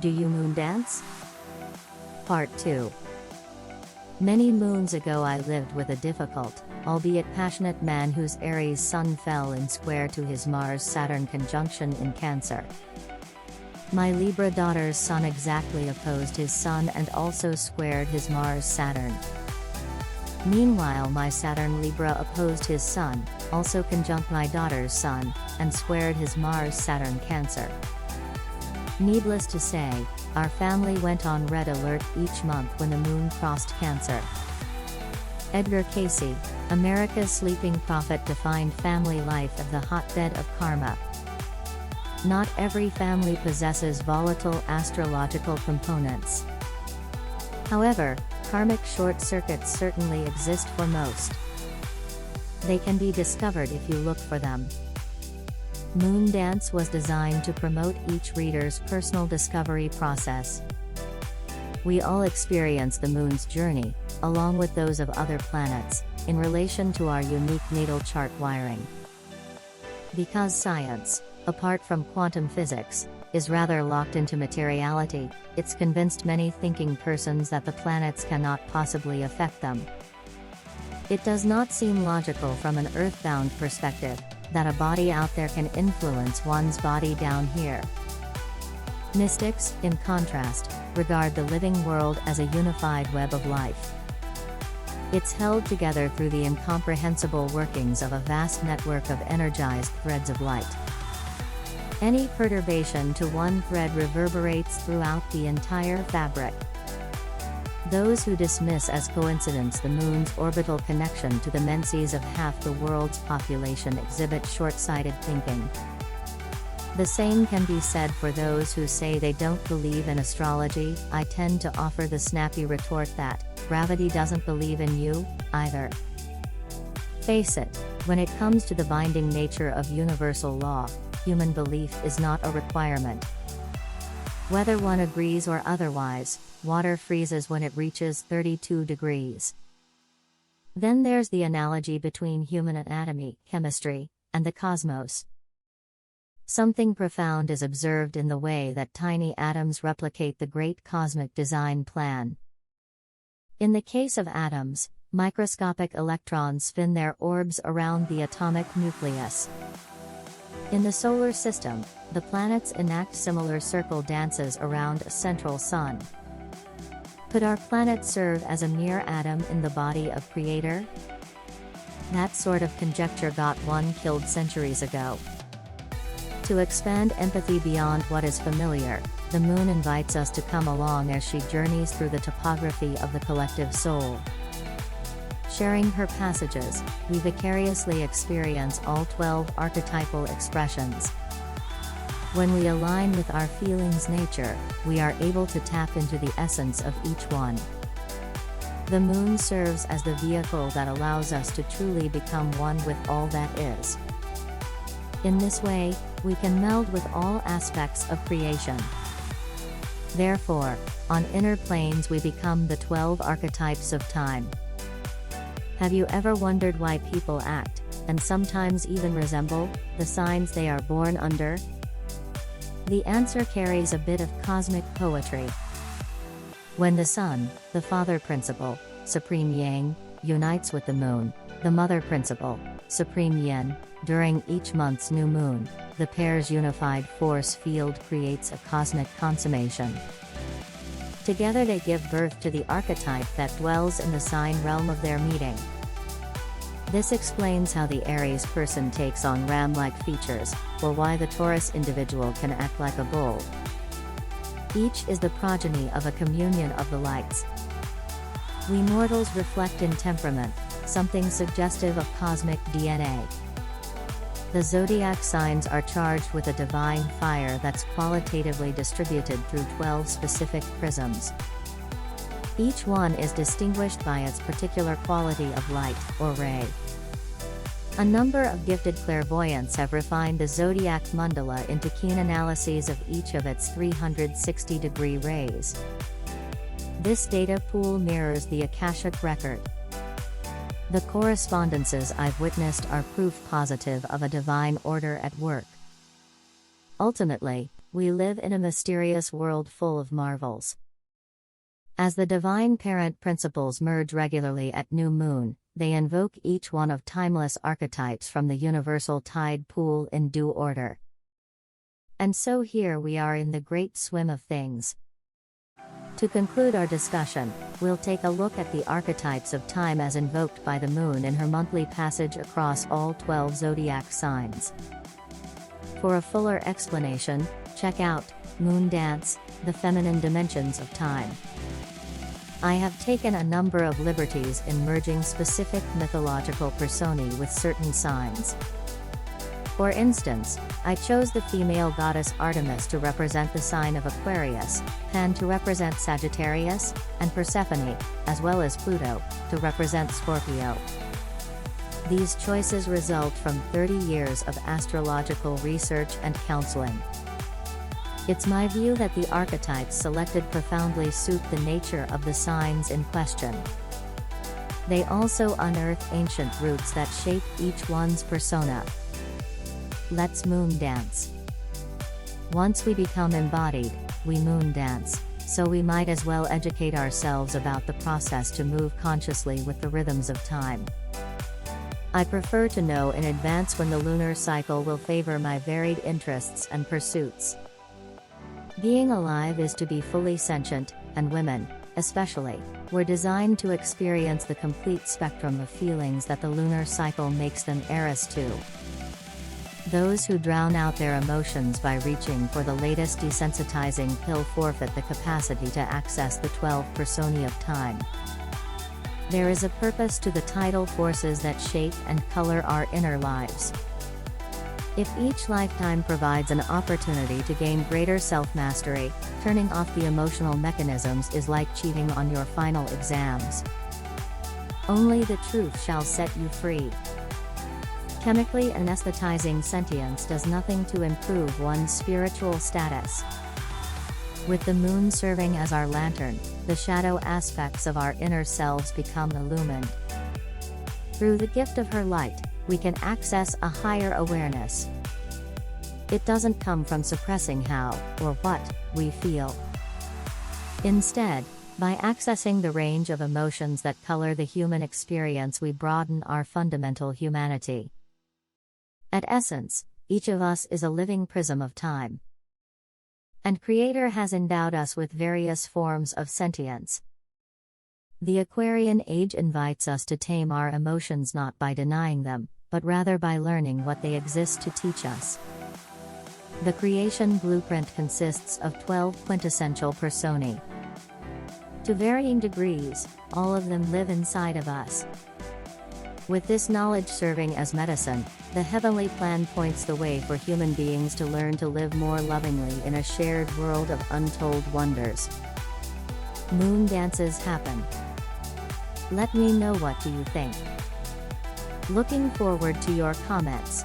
Do you moondance? Part 2. Many moons ago I lived with a difficult, albeit passionate man whose Aries sun fell in square to his Mars-Saturn conjunction in Cancer. My Libra daughter's sun exactly opposed his sun and also squared his Mars-Saturn. Meanwhile my Saturn Libra opposed his sun, also conjunct my daughter's sun, and squared his Mars-Saturn Cancer. Needless to say, our family went on red alert each month when the moon crossed Cancer. Edgar Cayce, America's sleeping prophet, defined family life as the hotbed of karma. Not every family possesses volatile astrological components. However, karmic short circuits certainly exist for most. They can be discovered if you look for them. Moondance was designed to promote each reader's personal discovery process. We all experience the moon's journey, along with those of other planets, in relation to our unique natal chart wiring. Because science, apart from quantum physics, is rather locked into materiality, it's convinced many thinking persons that the planets cannot possibly affect them. It does not seem logical from an earthbound perspective, that a body out there can influence one's body down here. Mystics, in contrast, regard the living world as a unified web of life. It's held together through the incomprehensible workings of a vast network of energized threads of light. Any perturbation to one thread reverberates throughout the entire fabric. Those who dismiss as coincidence the moon's orbital connection to the menses of half the world's population exhibit short-sighted thinking. The same can be said for those who say they don't believe in astrology. I tend to offer the snappy retort that gravity doesn't believe in you, either. Face it, when it comes to the binding nature of universal law, human belief is not a requirement. Whether one agrees or otherwise, water freezes when it reaches 32 degrees. Then there's the analogy between human anatomy, chemistry, and the cosmos. Something profound is observed in the way that tiny atoms replicate the great cosmic design plan. In the case of atoms, microscopic electrons spin their orbs around the atomic nucleus. In the solar system, the planets enact similar circle dances around a central sun. Could our planet serve as a mere atom in the body of Creator? That sort of conjecture got one killed centuries ago. To expand empathy beyond what is familiar, the moon invites us to come along as she journeys through the topography of the collective soul. Sharing her passages, we vicariously experience all 12 archetypal expressions. When we align with our feelings' nature, we are able to tap into the essence of each one. The moon serves as the vehicle that allows us to truly become one with all that is. In this way, we can meld with all aspects of creation. Therefore, on inner planes we become the 12 archetypes of time. Have you ever wondered why people act, and sometimes even resemble, the signs they are born under? The answer carries a bit of cosmic poetry. When the sun, the father principle, supreme yang, unites with the moon, the mother principle, supreme yin, during each month's new moon, the pair's unified force field creates a cosmic consummation. Together they give birth to the archetype that dwells in the sign realm of their meeting. This explains how the Aries person takes on ram-like features, or why the Taurus individual can act like a bull. Each is the progeny of a communion of the lights. We mortals reflect in temperament, something suggestive of cosmic DNA. The zodiac signs are charged with a divine fire that's qualitatively distributed through 12 specific prisms. Each one is distinguished by its particular quality of light, or ray. A number of gifted clairvoyants have refined the zodiac mandala into keen analyses of each of its 360-degree rays. This data pool mirrors the Akashic record. The correspondences I've witnessed are proof positive of a divine order at work. Ultimately, we live in a mysterious world full of marvels. As the divine parent principles merge regularly at new moon, they invoke each one of timeless archetypes from the universal tide pool in due order. And so here we are in the great swim of things. To conclude our discussion, we'll take a look at the archetypes of time as invoked by the moon in her monthly passage across all 12 zodiac signs. For a fuller explanation, check out Moondance, the Feminine Dimensions of Time. I have taken a number of liberties in merging specific mythological personae with certain signs. For instance, I chose the female goddess Artemis to represent the sign of Aquarius, Pan to represent Sagittarius, and Persephone, as well as Pluto, to represent Scorpio. These choices result from 30 years of astrological research and counseling. It's my view that the archetypes selected profoundly suit the nature of the signs in question. They also unearth ancient roots that shape each one's persona. Let's moondance. Once we become embodied, we moondance, so we might as well educate ourselves about the process to move consciously with the rhythms of time. I prefer to know in advance when the lunar cycle will favor my varied interests and pursuits. Being alive is to be fully sentient, and women, especially, were designed to experience the complete spectrum of feelings that the lunar cycle makes them heirs to. Those who drown out their emotions by reaching for the latest desensitizing pill forfeit the capacity to access the 12 personae of time. There is a purpose to the tidal forces that shape and color our inner lives. If each lifetime provides an opportunity to gain greater self-mastery, turning off the emotional mechanisms is like cheating on your final exams. Only the truth shall set you free. Chemically anesthetizing sentience does nothing to improve one's spiritual status. With the moon serving as our lantern, the shadow aspects of our inner selves become illumined. Through the gift of her light, we can access a higher awareness. It doesn't come from suppressing how, or what, we feel. Instead, by accessing the range of emotions that color the human experience, we broaden our fundamental humanity. At essence, each of us is a living prism of time. And Creator has endowed us with various forms of sentience. The Aquarian age invites us to tame our emotions not by denying them, but rather by learning what they exist to teach us. The creation blueprint consists of 12 quintessential personae. To varying degrees, all of them live inside of us. With this knowledge serving as medicine, the heavenly plan points the way for human beings to learn to live more lovingly in a shared world of untold wonders. Moon dances happen. Let me know, what do you think? Looking forward to your comments.